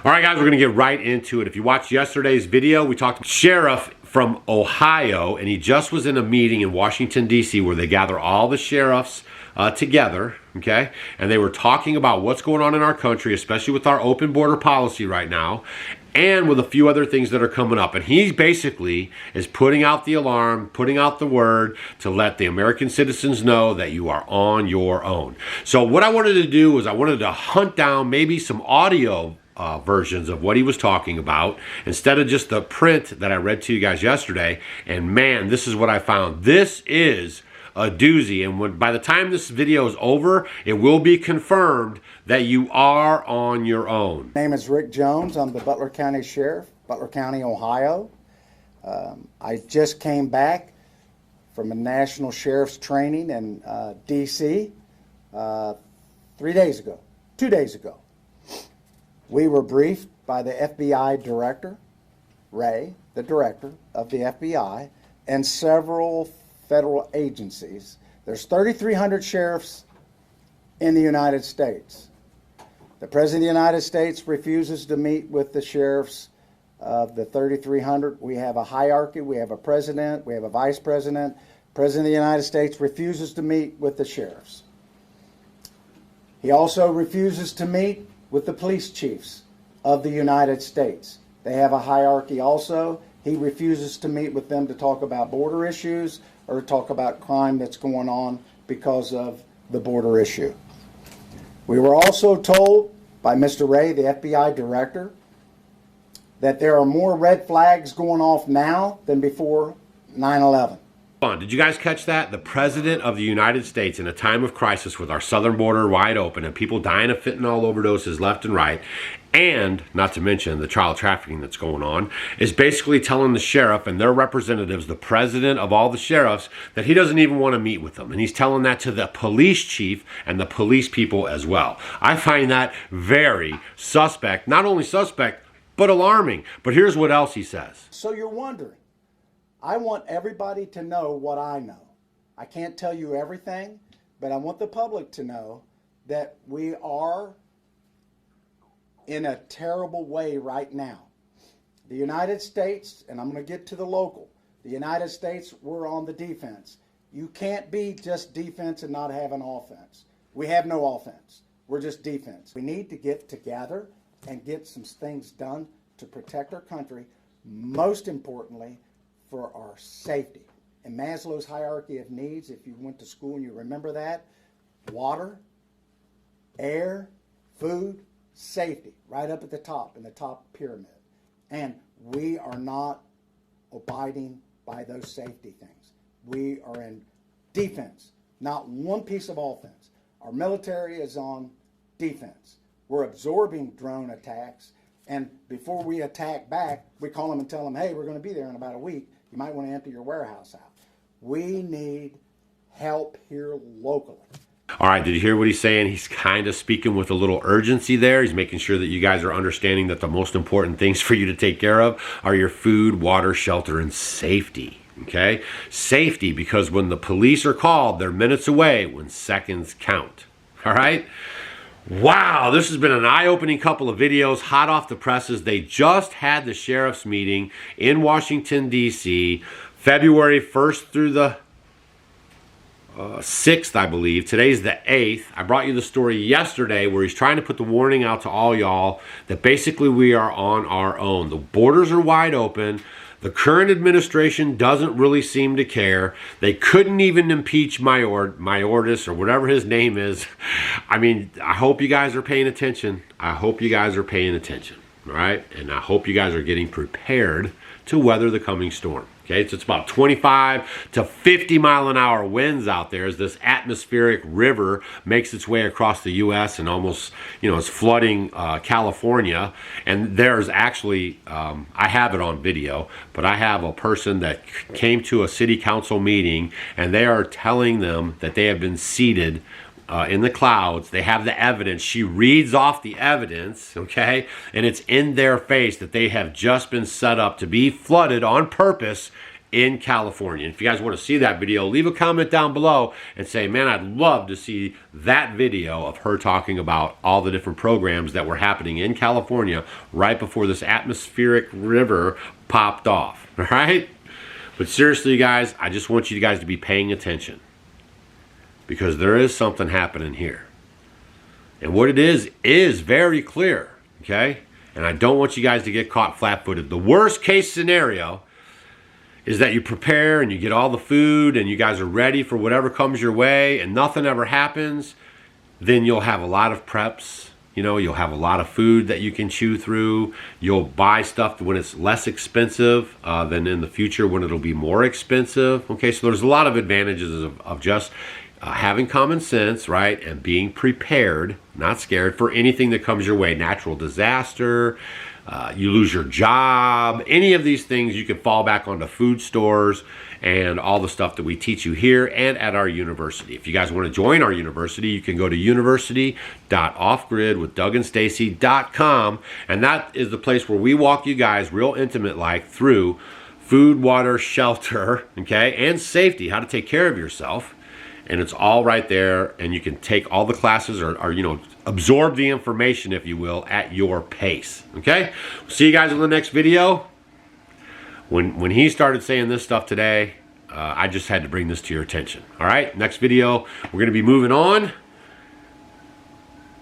All right, guys, we're going to get right into it. If you watched yesterday's video, we talked to a sheriff from Ohio, and he just was in a meeting in Washington, D.C., where they gather all the sheriffs together, okay? And they were talking about what's going on in our country, especially with our open border policy right now, and with a few other things that are coming up. And he basically is putting out the alarm, putting out the word to let the American citizens know that you are on your own. So what I wanted to do was I wanted to hunt down maybe some audio versions of what he was talking about instead of just the print that I read to you guys yesterday. And man, this is what I found. This is a doozy. And by the time this video is over, it will be confirmed that you are on your own. My name is Rick Jones. I'm the Butler County Sheriff, Butler County, Ohio. I just came back from a national sheriff's training in D.C. 2 days ago. We were briefed by the FBI director, Ray, the director of the FBI, and several federal agencies. There's 3,300 sheriffs in the United States. The President of the United States refuses to meet with the sheriffs of the 3,300. We have a hierarchy. We have a president. We have a vice president. President of the United States refuses to meet with the sheriffs. He also refuses to meet with the police chiefs of the United States. They have a hierarchy also. He refuses to meet with them to talk about border issues or talk about crime that's going on because of the border issue. We were also told by Mr. Ray, the FBI director, that there are more red flags going off now than before 9/11. Did you guys catch that? The President of the United States, in a time of crisis with our southern border wide open and people dying of fentanyl overdoses left and right, and not to mention the child trafficking that's going on, is basically telling the sheriff and their representatives, the president of all the sheriffs, that he doesn't even want to meet with them. And he's telling that to the police chief and the police people as well. I find that very suspect. Not only suspect, but alarming. But here's what else he says. So you're wondering, I want everybody to know what I know. I can't tell you everything, but I want the public to know that we are in a terrible way right now. The United States, and I'm going to get to the local, the United States, we're on the defense. You can't be just defense and not have an offense. We have no offense. We're just defense. We need to get together and get some things done to protect our country, most importantly, for our safety. In Maslow's hierarchy of needs, if you went to school and you remember that, water, air, food, safety, right up at the top, in the top pyramid. And we are not abiding by those safety things. We are in defense, not one piece of offense. Our military is on defense. We're absorbing drone attacks, and before we attack back, we call them and tell them, hey, we're going to be there in about a week. You might want to empty your warehouse out. We need help here locally. All right, did you hear what he's saying? He's kind of speaking with a little urgency there. He's making sure that you guys are understanding that the most important things for you to take care of are your food, water, shelter, and safety. Okay? Safety, because when the police are called, they're minutes away when seconds count. All right? Wow, this has been an eye-opening couple of videos, hot off the presses. They just had the sheriff's meeting in Washington, D.C., February 1st through the 6th, I believe. Today's the 8th. I brought you the story yesterday where he's trying to put the warning out to all y'all that basically we are on our own. The borders are wide open. The current administration doesn't really seem to care. They couldn't even impeach Mayorkas or whatever his name is. I mean, I hope you guys are paying attention. I hope you guys are paying attention, all right? And I hope you guys are getting prepared to weather the coming storm. Okay, so it's about 25 to 50 mile an hour winds out there as this atmospheric river makes its way across the U.S. and almost, it's flooding California. And there's actually, I have it on video, but I have a person that came to a city council meeting and they are telling them that they have been seated in the clouds. They have the evidence. She reads off the evidence, okay? And it's in their face that they have just been set up to be flooded on purpose in California. If you guys want to see that video, leave a comment down below and say, man, I'd love to see that video of her talking about all the different programs that were happening in California right before this atmospheric river popped off. All right? But seriously, guys, I just want you guys to be paying attention, because there is something happening here. And what it is very clear, okay? And I don't want you guys to get caught flat-footed. The worst case scenario is that you prepare and you get all the food and you guys are ready for whatever comes your way and nothing ever happens. Then you'll have a lot of preps. You know, you'll have a lot of food that you can chew through. You'll buy stuff when it's less expensive than in the future when it'll be more expensive. Okay, so there's a lot of advantages of just having common sense, right? And being prepared, not scared for anything that comes your way. Natural disaster, you lose your job, any of these things, you can fall back onto food stores and all the stuff that we teach you here and at our university. If you guys want to join our university, you can go to university.offgridwithdougandstacy.com, and that is the place where we walk you guys real intimate like through food, water, shelter, okay, and safety, how to take care of yourself. And it's all right there, and you can take all the classes or you know, absorb the information, if you will, at your pace. Okay? See you guys in the next video. When he started saying this stuff today, I just had to bring this to your attention. All right? Next video, we're going to be moving on.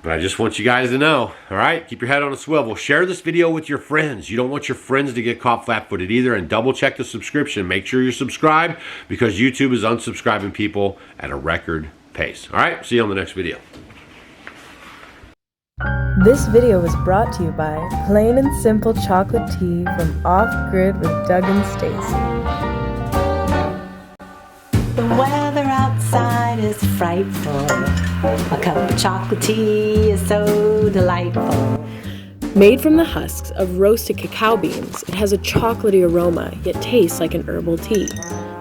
But I just want you guys to know, all right? Keep your head on a swivel. Share this video with your friends. You don't want your friends to get caught flat-footed either. And double check the subscription. Make sure you're subscribed, because YouTube is unsubscribing people at a record pace. All right? See you on the next video. This video was brought to you by Plain and Simple Chocolate Tea from Off Grid with Doug and Stacy. The weather outside is frightful. A cup of chocolate tea is so delightful. Made from the husks of roasted cacao beans, it has a chocolatey aroma, yet tastes like an herbal tea.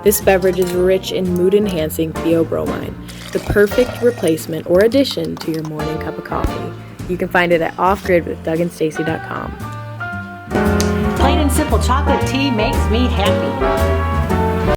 This beverage is rich in mood-enhancing theobromine, the perfect replacement or addition to your morning cup of coffee. You can find it at offgridwithdougandstacy.com. Plain and simple chocolate tea makes me happy.